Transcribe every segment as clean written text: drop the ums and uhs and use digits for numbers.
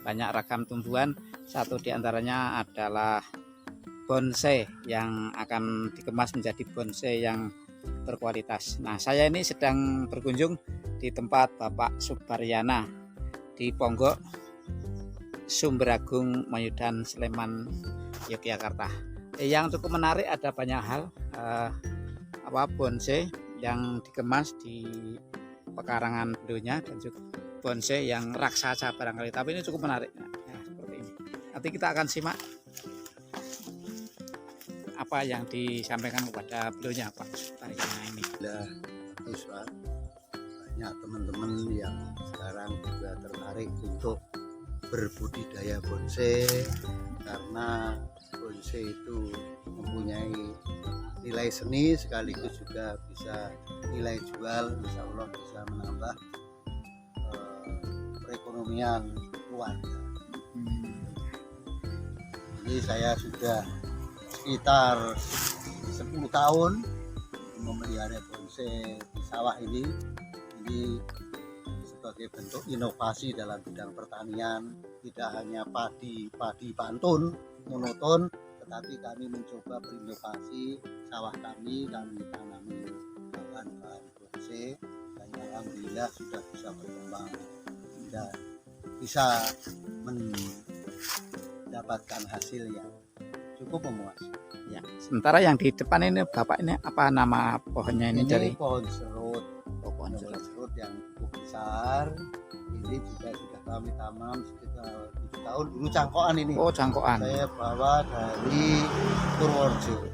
banyak ragam tumbuhan. Satu diantaranya adalah bonsai yang akan dikemas menjadi bonsai yang berkualitas. Nah, saya ini sedang berkunjung di tempat Bapak Subaryana di Ponggok, Sumberagung, Mayudan, Sleman, Yogyakarta. Yang cukup menarik ada banyak hal bonsai yang dikemas di pekarangan beliaunya dan juga bonsai yang raksasa barangkali, tapi ini cukup menarik ya, seperti ini. Nanti kita akan simak apa yang disampaikan kepada beliaunya Pak Subaryana ini. Bagus Pak, banyak teman-teman yang sekarang juga tertarik untuk berbudidaya bonsai karena bonsai itu mempunyai nilai seni sekaligus juga bisa nilai jual, insya Allah bisa menambah perekonomian keluarga. Jadi saya sudah sekitar 10 tahun memelihara bonsai di sawah ini. Ini sebagai bentuk inovasi dalam bidang pertanian, tidak hanya padi pantun monoton, tetapi kami mencoba berinovasi. Sawah kami tanami bahan-bahan bonsai dan alhamdulillah sudah bisa berkembang dan bisa mendapatkan hasil yang cukup memuaskan. Ya, sementara yang di depan ini Bapak ini apa nama pohonnya ini? Dari pohon serut. Pohon serut yang cukup besar. Ini juga sudah kami tanam sekitar 7 tahun. Dulu cangkokan ini. Oh, cangkokan. Saya bawa dari Purworejo.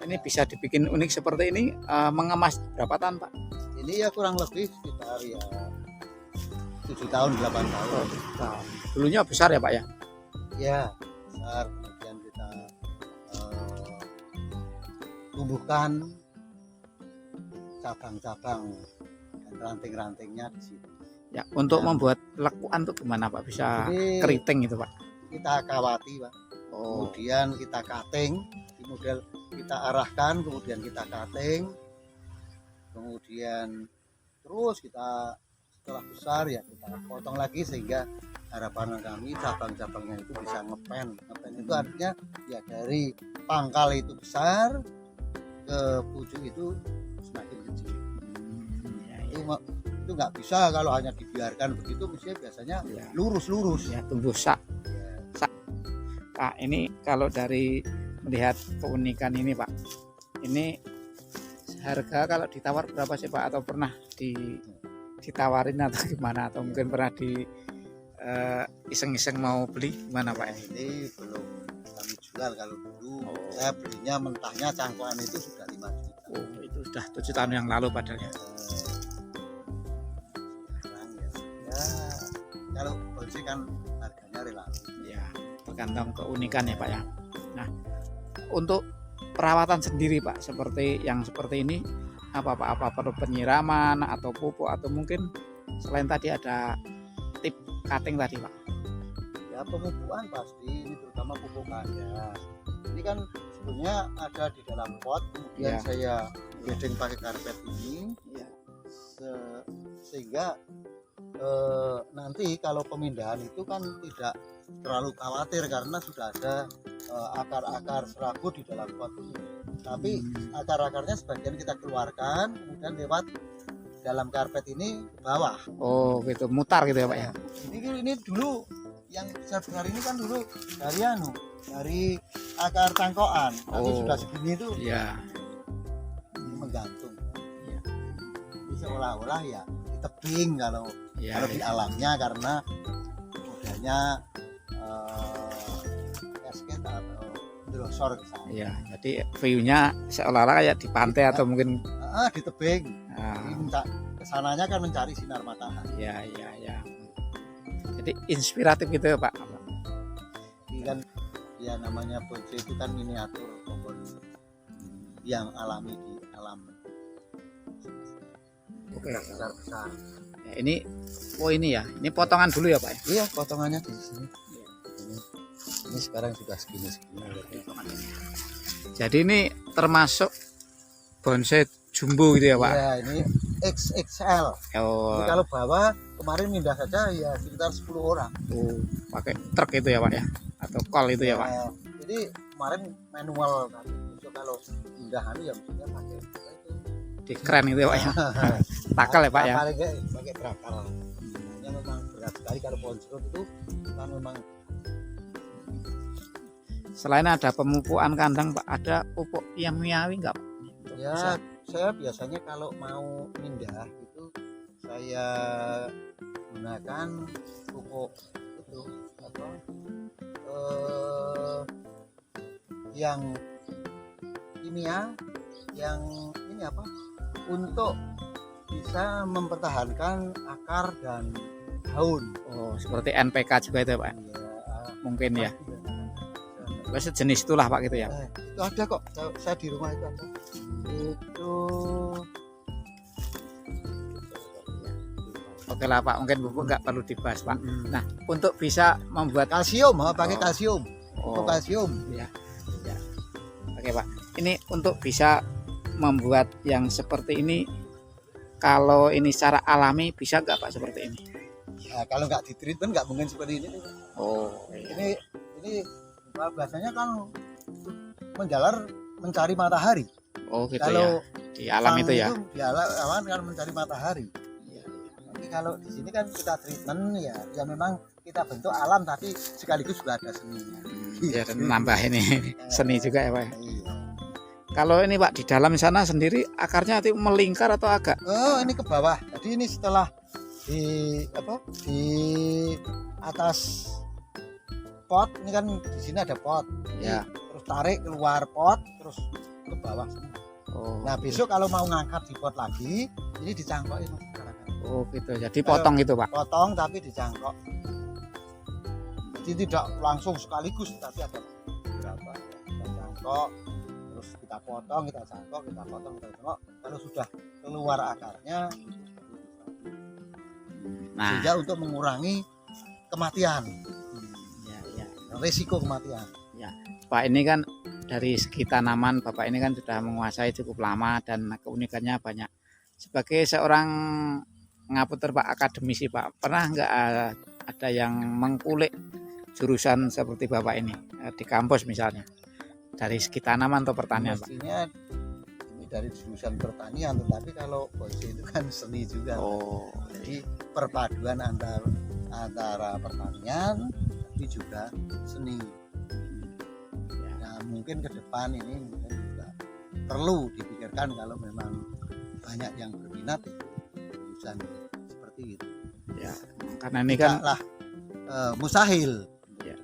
Ini bisa dibikin unik seperti ini, mengemas berapa tahun Pak? Ini ya kurang lebih sekitar ya 7 tahun 8 tahun. Dulunya besar ya Pak ya? Ya besar, kemudian kita tumbuhkan cabang-cabang dan ranting-rantingnya di situ. Ya, untuk membuat lekuan tuh gimana Pak? Bisa jadi, keriting itu Pak? Kita kawati Pak. Oh. Kemudian kita cutting, di model kita arahkan, kemudian kita cutting, kemudian terus kita setelah besar ya kita potong lagi sehingga harapan kami cabang-cabangnya itu bisa ngepen. Ngepen itu artinya ya dari pangkal itu besar ke pucuk itu semakin kecil. Itu nggak bisa kalau hanya dibiarkan begitu, mestinya biasanya lurus-lurus. Ya, tumbuh sak. Pak, ini kalau dari melihat keunikan ini Pak, ini harga kalau ditawar berapa sih Pak? Atau pernah ditawarin atau gimana? Atau mungkin pernah iseng-iseng mau beli gimana Pak? Ini belum kami jual. Kalau dulu saya belinya mentahnya cangkokan itu sudah 5 juta. Oh, itu sudah 7 tahun yang lalu padahal ya. Sekarang ya kalau bonsai kan harganya relatif. Ya, tergantung keunikan ya Pak ya. Nah, untuk perawatan sendiri Pak, seperti ini apa perlu penyiraman atau pupuk atau mungkin selain tadi ada tip cutting tadi Pak? Ya pemupukan pasti, ini terutama pupukannya. Ini kan sebenarnya ada di dalam pot, kemudian saya grading pakai karpet ini, sehingga nanti kalau pemindahan itu kan tidak terlalu khawatir karena sudah ada akar-akar serabut di dalam pot ini. Tapi akar-akarnya sebagian kita keluarkan, kemudian lewat dalam karpet ini ke bawah. Oh gitu, mutar gitu ya Pak ya? Ini dulu yang besar-besar ini kan dulu dari akar cangkokan, tapi sudah segini itu menggantung. Ini seolah-olah ya di tebing kalau di alamnya, karena modalnya cascade atau drosor ke sana. Iya, jadi view-nya seolah-olah kayak di pantai atau mungkin di tebing. Kesananya kan mencari sinar matahari. Ya. Jadi inspiratif gitu ya Pak. Ini kan ya namanya bonsai itu kan miniatur pohon yang alami di alam. Oke. Besar-besar. Ya, ini ini potongan dulu ya Pak? Iya, potongannya di sini. Ini sekarang sudah segini. Jadi ini termasuk bonsai jumbo gitu ya Pak? Iya, ini XXL. Oh, Jadi kalau bawah kemarin pindah saja ya sekitar 10 orang. pakai truk itu ya Pak ya, atau kol itu ya Pak? Jadi kemarin manual kan. Besok kalau pindah ya mestinya pakai itu. Di keren itu ya Pak ya. Takal ya Pak ya. Paling enggak pakai berakal. Hanya memang berat sekali kalau ponsel itu kan memang. Selain ada pemupukan kandang Pak, ada pupuk kimiawi enggak Pak? Ya, saya biasanya kalau mau pindah itu saya gunakan pupuk itu apa? Yang kimia, yang ini apa? Untuk bisa mempertahankan akar dan daun. Oh, seperti NPK juga itu ya Pak? Mungkin ya. Sejenis itulah Pak gitu ya. Itu ada kok, saya di rumah itu ada. Itu oke lah Pak, mungkin pupuk nggak perlu dibahas Pak. Nah, untuk bisa membuat kalsium, pakai kalsium. Untuk kalsium. Ya. Oke Pak, ini untuk bisa membuat yang seperti ini, kalau ini secara alami bisa nggak Pak seperti ini? Nah, kalau nggak di treatment nggak mungkin seperti ini. Oh, iya. Ini biasanya kan menjalar mencari matahari. Oh gitu kalau ya, di alam itu ya. Di alam kan mencari matahari. Tapi kalau di sini kan kita treatment ya memang kita bentuk alam tapi sekaligus juga ada seninya. Ya dan nambah ini seni juga ya Pak. Iya. Kalau ini Pak di dalam sana sendiri akarnya itu melingkar atau agak? Oh ini ke bawah. Jadi ini setelah di atas pot ini kan di sini ada pot. Ya. Terus tarik keluar pot terus ke bawah. Oh. Nah besok kalau mau ngangkat di pot lagi ini dicangkokin. Oh gitu. Jadi potong itu Pak. Potong tapi dicangkok. Jadi tidak langsung sekaligus tapi ada berapa kita cangkok terus kita potong kita cangkok kita potong kita cangkok kalau sudah keluar akarnya sehingga untuk mengurangi kematian resiko kematian. Ya Pak, ini kan dari segi tanaman Bapak ini kan sudah menguasai cukup lama dan keunikannya banyak. Sebagai seorang ngapunten Pak akademisi Pak, pernah nggak ada yang mengkulik jurusan seperti Bapak ini di kampus misalnya dari segi tanaman atau pertanian Pak? Mestinya ini dari jurusan pertanian, tetapi kalau bonsai itu kan seni juga. Oh, jadi perpaduan antara pertanian tapi juga seni. Nah mungkin ke depan ini mungkin juga perlu dipikirkan kalau memang banyak yang berminat jurusan seperti itu. Ya, karena ini kan mustahil. Ya.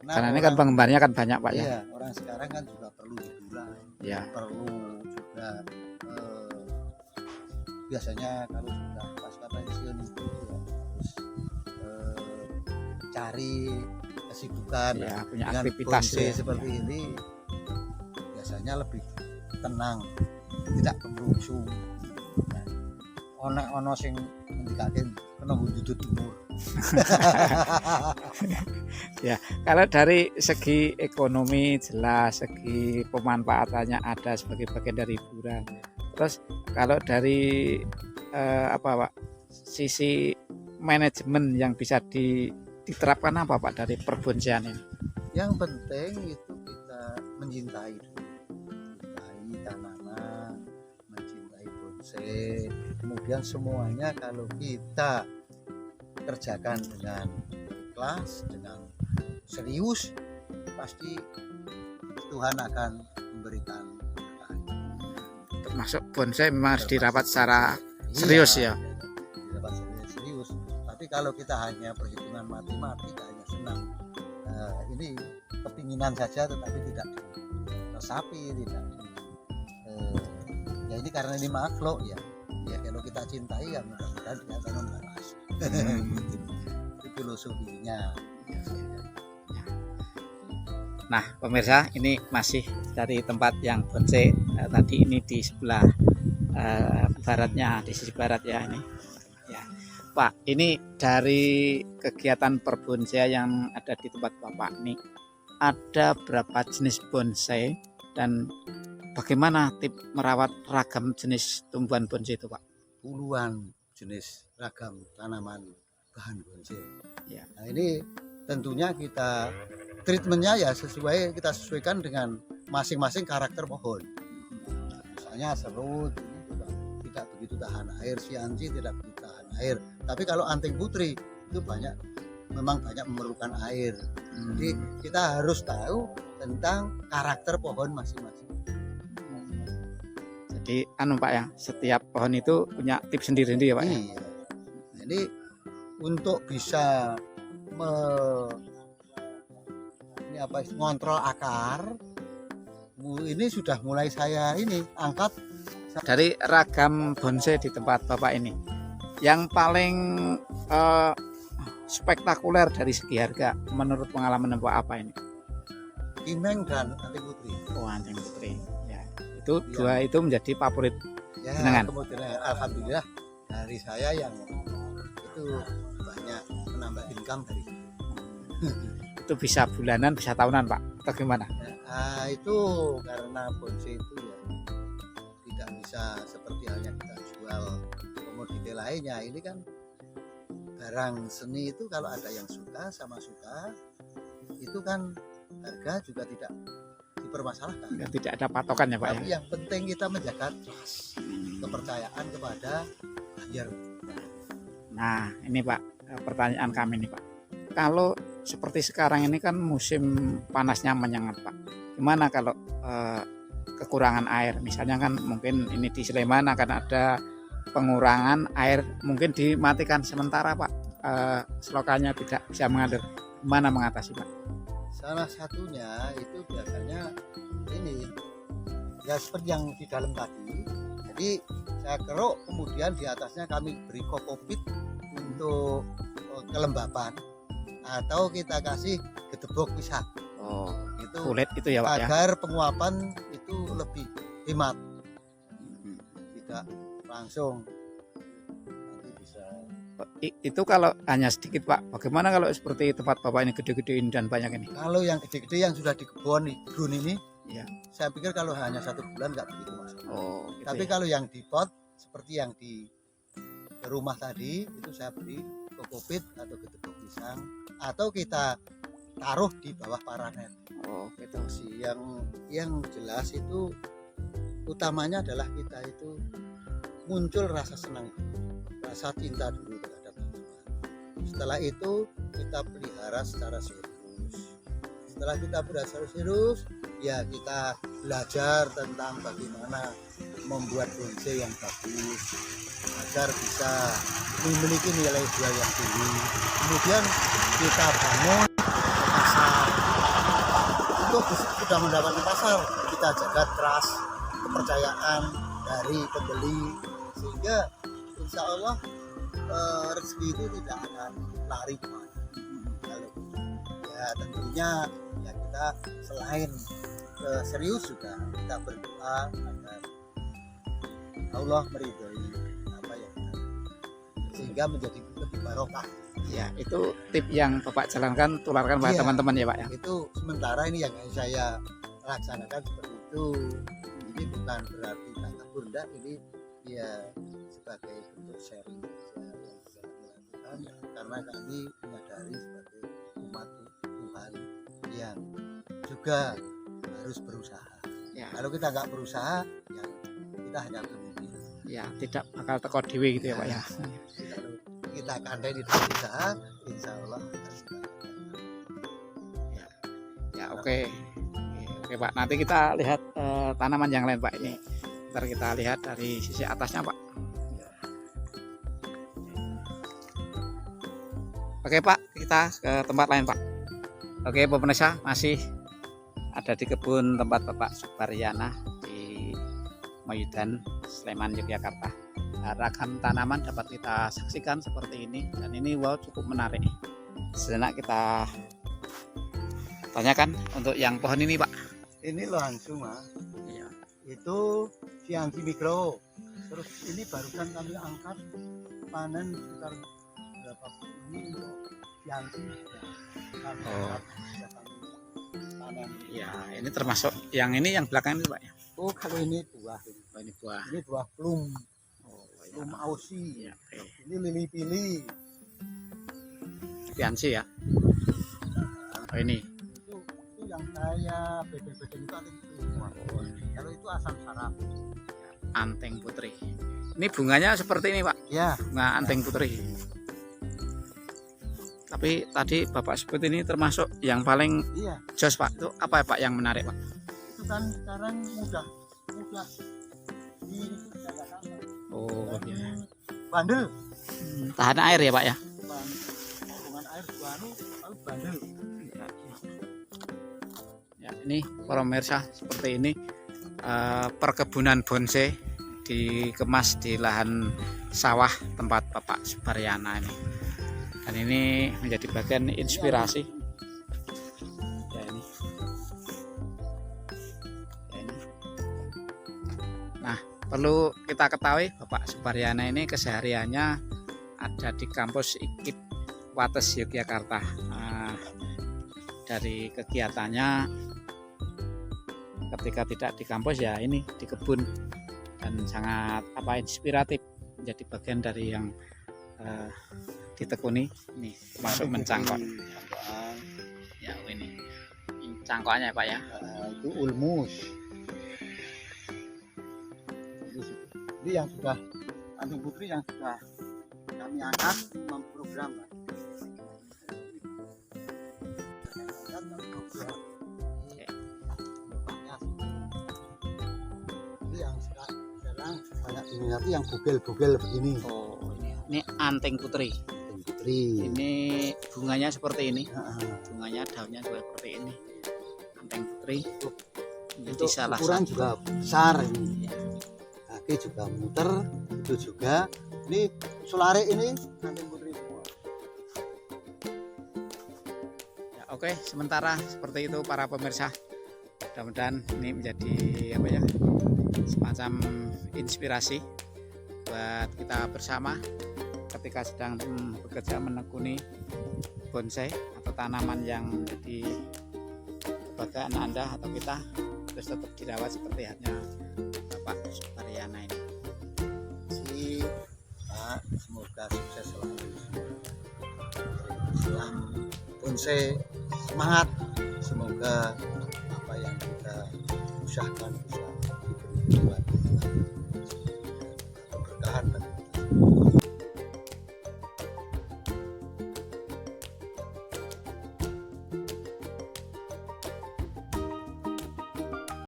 Karena ini kan penggemarnya kan banyak Pak iya, ya. Orang sekarang kan juga perlu hiburan. Ya. Perlu juga biasanya kalau sudah pasca pensiun itu ya harus cari kesibukan ya, punya dengan aktivitas bonsai seperti ini biasanya lebih tenang, tidak kemerungsung. Ono sing ngendikaken kena wujud timur. Ya, kalau dari segi ekonomi jelas, segi pemanfaatannya ada sebagai bagian dari hiburan. Terus kalau dari apa Pak, sisi manajemen yang bisa diterapkan apa Pak dari perbonsaian ini? Yang penting itu kita mencintai tanaman, mencintai bonsai. Kemudian semuanya kalau kita kerjakan dengan ikhlas, dengan serius, pasti Tuhan akan memberikan berkah. Termasuk bonsai memang harus dirawat secara serius ya. Dirawat serius. Tapi kalau kita hanya perhitungan matematik, hanya senang, ini kepinginan saja, tetapi tidak resapi, tidak. Ya ini karena ini makhluk ya. Ya kalau kita cintai ya mudah-mudahan dia akan membalas. Itu filosofinya. Nah pemirsa, ini masih dari tempat yang bonsai tadi ini di sebelah baratnya, di sisi barat ya ini ya Pak. Ini dari kegiatan perbonsai yang ada di tempat Bapak ini ada berapa jenis bonsai dan bagaimana tip merawat ragam jenis tumbuhan bonsai itu Pak? puluhan jenis ragam tanaman bahan bonsai. Ya. Nah, ini tentunya kita treatmentnya ya kita sesuaikan dengan masing-masing karakter pohon. Misalnya serut ini juga tidak begitu tahan air, sianci tidak begitu tahan air. Tapi kalau anting putri itu memang banyak memerlukan air. Jadi kita harus tahu tentang karakter pohon masing-masing. Jadi Pak ya, setiap pohon itu punya tips sendiri-sendiri ya Pak. Iya. Jadi untuk bisa ngontrol akar, ini sudah mulai saya angkat dari ragam bonsai di tempat Bapak ini. Yang paling spektakuler dari segi harga menurut pengalaman Bapak apa ini? Imeng dan anting putri. Oh, anting putri. Ya, itu dua itu menjadi favorit. Ya, Jenengan. kemudian alhamdulillah dari saya yang itu banyak menambah income dari Itu bisa bulanan, bisa tahunan Pak, atau gimana? Nah, itu karena bonsai itu ya tidak bisa seperti halnya kita jual komoditi lainnya. Ini kan barang seni itu kalau ada yang suka sama suka itu kan harga juga tidak dipermasalahkan. Ya, tidak ada patokan ya Pak Tapi ya. yang penting kita menjaga trust, kepercayaan kepada buyer. Nah, ini Pak, pertanyaan kami nih Pak. Kalau seperti sekarang ini kan musim panasnya menyengat Pak. Gimana kalau kekurangan air? Misalnya kan mungkin ini di Sleman akan ada pengurangan air, mungkin dimatikan sementara Pak. Selokannya tidak bisa mengalir. Gimana mengatasi Pak? Salah satunya itu biasanya ini ya seperti yang di dalam tadi. Jadi saya keruk, kemudian di atasnya kami beri kokopit untuk kelembapan, atau kita kasih gedebok pisah. Oh, Itu kulit itu ya Pak ya. agar penguapan itu lebih hemat, tidak langsung nanti bisa. Itu kalau hanya sedikit Pak. Bagaimana kalau seperti tempat Bapak ini gede-gede ini dan banyak ini? Kalau yang gede-gede yang sudah di kebun ini, Ya. saya pikir kalau hanya 1 bulan nggak begitu masalah. Oh, gitu Tapi ya. kalau yang di pot seperti yang di rumah tadi itu saya beri kokopit atau gedebok pisang, atau kita taruh di bawah paranet. Oh, gitu. Yang jelas itu utamanya adalah kita itu muncul rasa senang, rasa cinta dulu terhadap tanaman. Setelah itu kita pelihara secara serius. Setelah kita pelihara secara serius, ya kita belajar tentang bagaimana membuat bonsai yang bagus agar bisa memiliki nilai jual yang tinggi. Kemudian kita bangun pasar. Untuk sudah mendapatkan pasar, kita jaga trust, kepercayaan dari pembeli, sehingga insya Allah rezeki itu tidak akan lari kemana. Kalau ya tentunya ya kita selain serius juga kita berdoa agar Allah meridhoi apa yang kita, sehingga menjadi lebih barokah. Ya, itu tip yang Bapak jalankan, tularkan pada Iya. teman-teman ya Pak ya. Itu sementara ini yang saya laksanakan seperti itu. Ini bukan berarti kata bunda, ini ya sebagai bentuk sharing yang bisa dilakukan, karena kami menyadari sebagai umat Tuhan yang juga harus berusaha. Ya. Kalau kita nggak berusaha, ya kita hanya bermimpi. Ya, tidak bakal teko dewe gitu ya Pak ya. Kalau kita kandai di dalam usaha, insya Allah kita sudah. Ya, oke. Oke Pak, nanti kita lihat tanaman yang lain Pak ini. Ntar kita lihat dari sisi atasnya Pak. Oke Pak, kita ke tempat lain Pak. Oke pemirsa, masih ada di kebun tempat Bapak Subaryana di Mayudan, Sleman, Yogyakarta. Nah, ragam tanaman dapat kita saksikan seperti ini, dan ini wow cukup menarik. Sejenak kita tanyakan untuk yang pohon ini Pak. Ini langsung Mas. Iya. Itu Chianti Micro. Terus ini barusan kami angkat panen sekitar berapa ini untuk Chianti. Kami angkat, sudah kami panen. Ya, ini termasuk yang ini yang belakang ini Pak ya. Oh, kalau ini buah. Oh, ini buah. Ini buah plum. Oh, Ini Rum Aussie. Ya, oke. Ini lili pili. Piansi ya. Oh, ini. Itu yang saya beda-beda itu anting putri semua. Kalau itu asam saraf. Anteng putri. Ini bunganya seperti ini, Pak. Ya. Bunga anteng putri. Tapi tadi Bapak sebut ini termasuk yang paling Iya. jos, Pak. Itu apa ya, Pak, yang menarik, Pak? Itu kan sekarang mudah di Oh, iya. bandel. Tahan air ya, Pak ya. Hubungan air baru lalu bandel. Ya, ini para pemirsa seperti ini perkebunan bonsai dikemas di lahan sawah tempat Bapak Subaryana ini. Dan ini menjadi bagian inspirasi. Ya, ini. Ya, ini. Nah, perlu kita ketahui Bapak Subaryana ini kesehariannya ada di kampus IKIP Wates Yogyakarta. Dari kegiatannya ketika tidak di kampus ya ini di kebun, dan sangat inspiratif, menjadi bagian dari yang ditekuni. Ini masuk mencangkok ya, ini cangkokannya Pak ya. Itu ulmus. Ini yang sudah anting putri yang sudah kami angkat memprogram. Ini yang sekarang banyak diminati yang bugel-bugel begini. Oh, ini anting putri. Anting putri. Ini bunganya seperti ini. Bunganya daunnya juga seperti ini. Anting putri. Jadi Untuk salah ukuran satu juga besar ini. Kaki juga muter, itu juga. Ini sulare ini anting putri semua. Ya, oke, sementara seperti itu para pemirsa. Mudah-mudahan ini menjadi apa ya, semacam inspirasi buat kita bersama ketika sedang bekerja menekuni bonsai atau tanaman yang menjadi kebanggaan Anda atau kita, terus tetap dirawat seperti halnya Bapak Subaryana ini. Pak, semoga sukses selalu. Salam bonsai, semangat. Semoga apa yang kita usahakan bisa diberi